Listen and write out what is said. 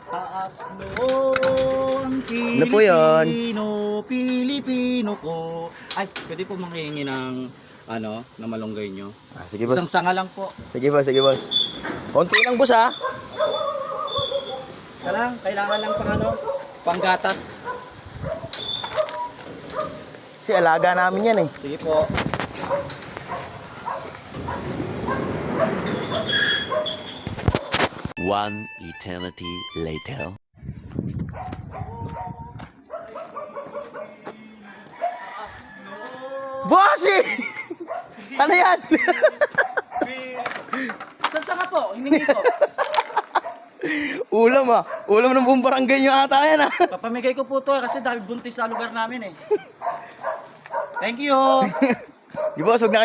Taas noon, Ano po yun? Pilipino ko. Ay, pwede po manghihingi ng na malunggay nyo. Sige boss. Isang sanga lang po. Sige boss. Konti lang boss ha. Kailangan lang panggatas. Kasi alaga namin yan eh. Sige po. One eternity later. Bossy! Ano yan? Isang sanga po, hiningi ko. Ulam ah. Ulam ng buong barangay nyo ata yan ah. Papamigay ko po to kasi dahil buntis sa lugar namin eh. Thank you. Di boss, huwag na kayo